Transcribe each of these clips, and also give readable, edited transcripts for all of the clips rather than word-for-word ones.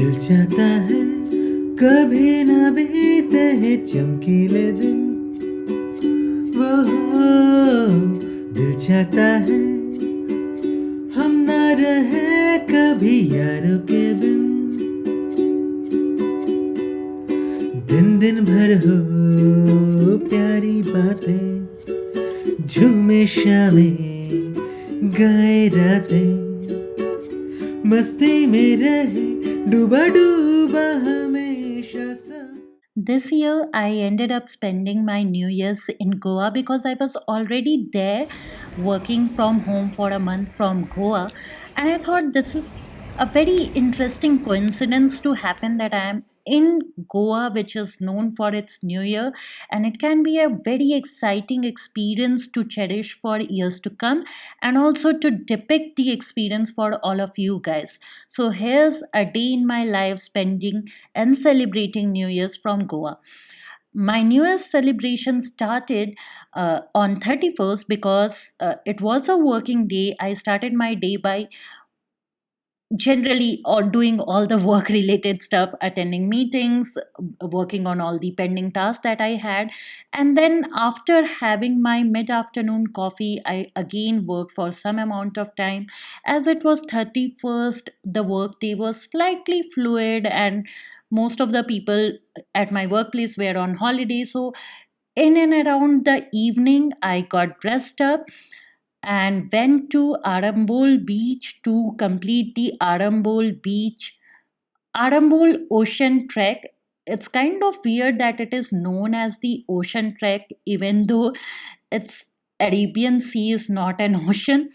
दिल चाहता है कभी न बीते हैं चमकीले दिन, वो दिल चाहता है हम न रहे कभी यारों के बिन। दिन दिन भर हो प्यारी बातें, झूमे शामें गाए रातें, मस्ती में रहे डूबा डूबा हमेशा सा। This year, I ended up spending my New Year's in Goa because I was already there working from home for a month from Goa. And I thought this is a very interesting coincidence to happen that I am in Goa, which is known for its New Year. And it can be a very exciting experience to cherish for years to come and also to depict the experience for all of you guys. So, here's a day in my life spending and celebrating New Year's from Goa. My New Year's celebration started on 31st because it was a working day. I started my day by generally or doing all the work related stuff, attending meetings, working on all the pending tasks that I had, and then after having my mid afternoon coffee I again worked for some amount of time. As it was 31st, the work day was slightly fluid and most of the people at my workplace were on holiday, so in and around the evening I got dressed up and went to Arambol Beach to complete the Arambol Ocean Trek. It's kind of weird that it is known as the Ocean Trek, even though it's Arabian Sea is not an ocean.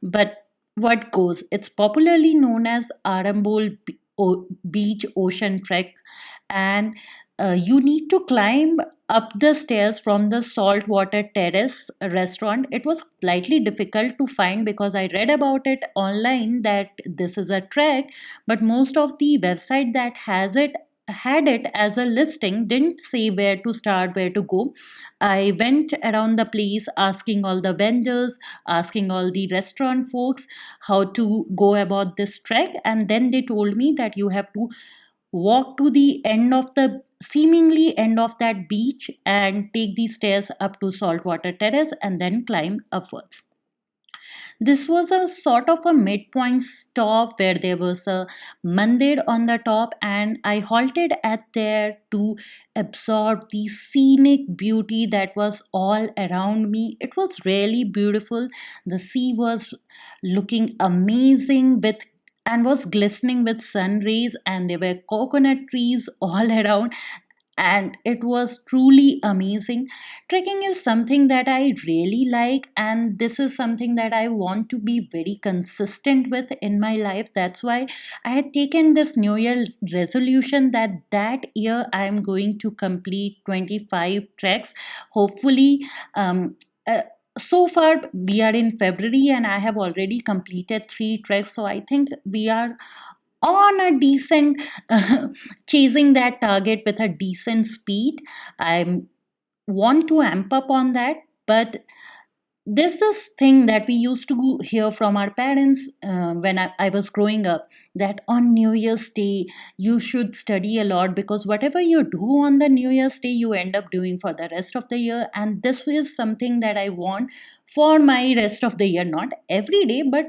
But what goes? It's popularly known as Beach Ocean Trek, and you need to climb up the stairs from the saltwater terrace restaurant. It was slightly difficult to find because I read about it online that this is a trek, but most of the website that has it had it as a listing didn't say where to start, where to go. I went around the place asking all the vendors, asking all the restaurant folks how to go about this trek, and then they told me that you have to walk to the end of the seemingly end of that beach and take the stairs up to saltwater terrace and then climb upwards. This was a sort of a midpoint stop where there was a mandir on the top, and I halted at there to absorb the scenic beauty that was all around me. It was really beautiful. The sea was looking amazing with and was glistening with sun rays, and there were coconut trees all around, and it was truly amazing. Trekking is something that I really like, and this is something that I want to be very consistent with in my life. That's why I had taken this New Year resolution that that year I am going to complete 25 treks. Hopefully, um, uh, so far we are in February and I have already completed 3 treks, so I think we are on a decent chasing that target with a decent speed. I want to amp up on that, but there's this thing that we used to hear from our parents when I was growing up, that on New Year's Day you should study a lot because whatever you do on the New Year's Day you end up doing for the rest of the year. And this is something that I want for my rest of the year, not every day, but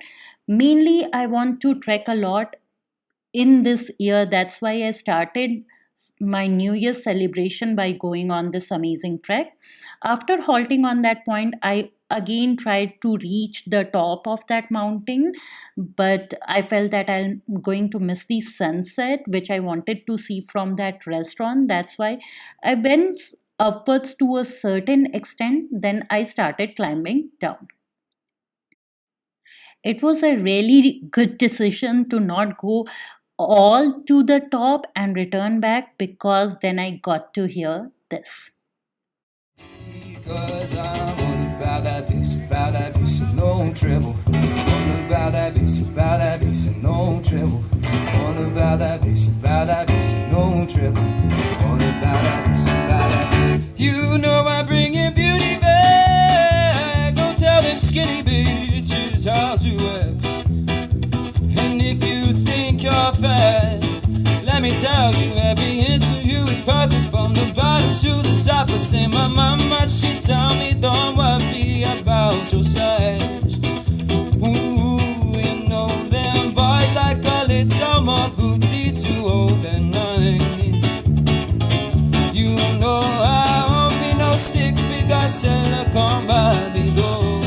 mainly I want to trek a lot in this year. That's why I started my New Year's celebration by going on this amazing trek. After halting on that point, I again tried to reach the top of that mountain, but I felt that I'm going to miss the sunset, which I wanted to see from that restaurant. That's why I went upwards to a certain extent, then I started climbing down. It was a really good decision to not go all to the top and return back because then I got to hear this. Because I wonder about that bass, and no trouble. Wonder about that bass, and no trouble. Wonder about that bass, and no trouble. Wonder about that bass. You know I bring your beauty back. Go tell them skinny bitches how to act. And if you think you're fat, tell you every interview is perfect from the bottom to the top. I say my mama, she tell me don't worry about your size. Ooh, you know them boys like a little more booty to hold at night. You know I won't be no stick figure seller, come by me door.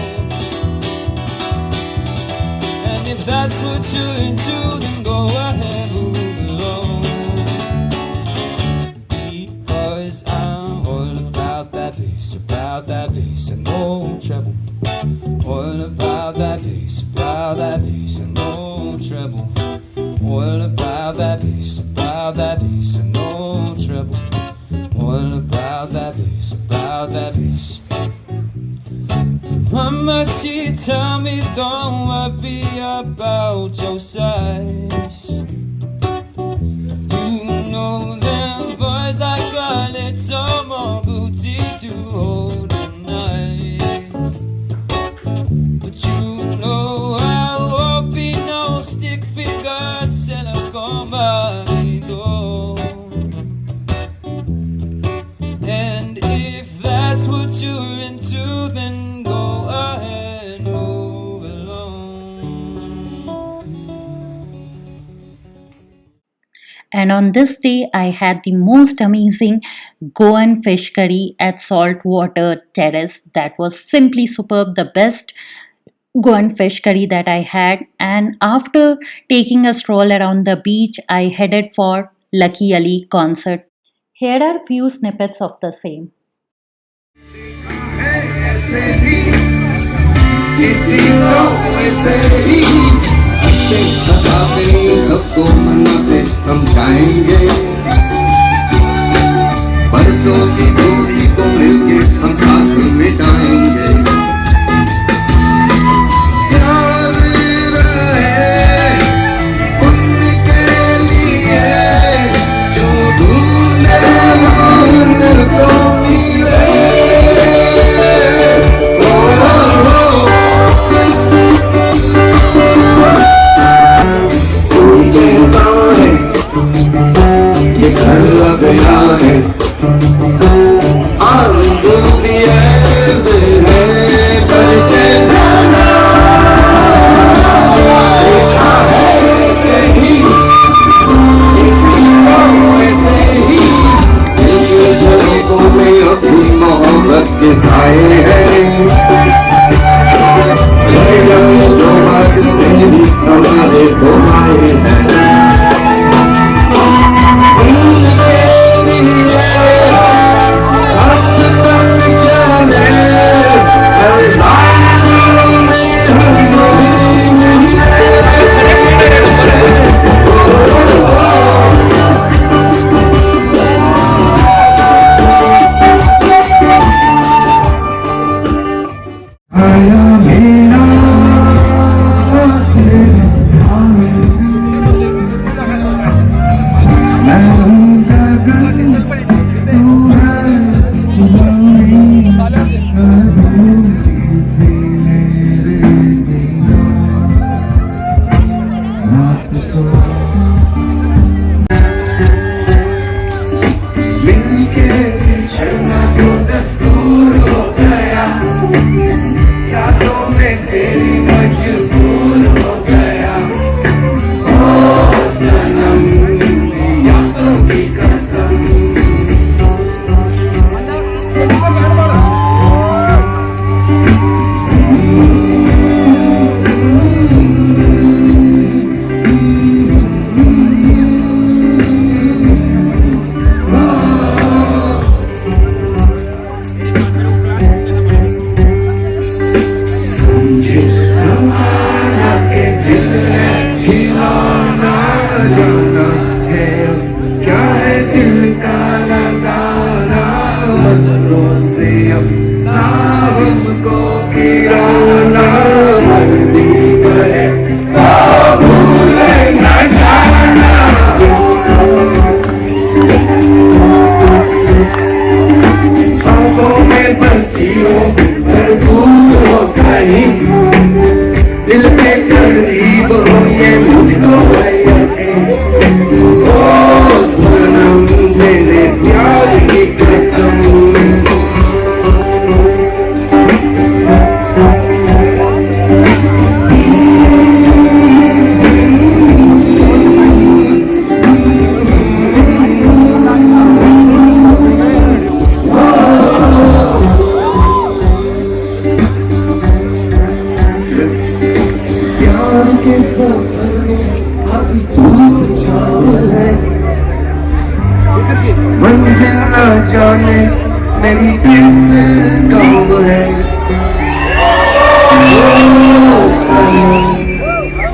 And if that's what you're into, then go ahead, move along. Because I'm all about that bass, and no treble. All about that bass, and no treble. All about that bass, and no treble. All about that bass. Mama, she tell me don't worry about your size. You know them boys like a little more booty to hold at night. But you know I won't be no stick figure seller, come by me though. And if that's what you're into, then go ahead, move along. And on this day, I had the most amazing Goan fish curry at Saltwater Terrace. That was simply superb, the best Goan fish curry that I had. And after taking a stroll around the beach, I headed for Lucky Ali concert. Here are few snippets of the same. सबको मनाते हम जाएंगे बरसों की दूरी को मिलके हम साथ मिटाएंगे याद रहे उनके लिए जो ढूंढे उनको मिले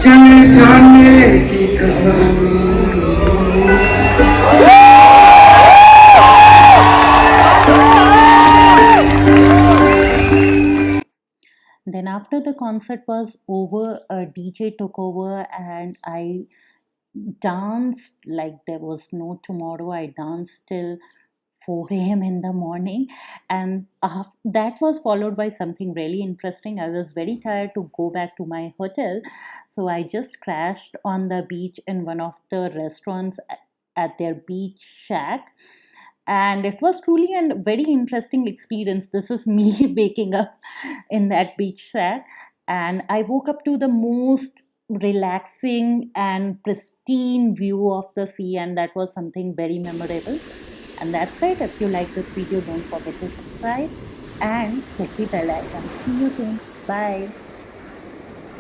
चले जाने की कसम Then after the concert was over, a DJ took over and I danced like there was no tomorrow. I danced till 4 a.m. in the morning, and that was followed by something really interesting. I was very tired to go back to my hotel, so I just crashed on the beach in one of the restaurants at their beach shack, and it was truly a very interesting experience. This is me waking up in that beach shack, and I woke up to the most relaxing and pristine view of the sea, and that was something very memorable. And that's it. If you like this video, don't forget to subscribe and click the bell icon. See you soon. Bye.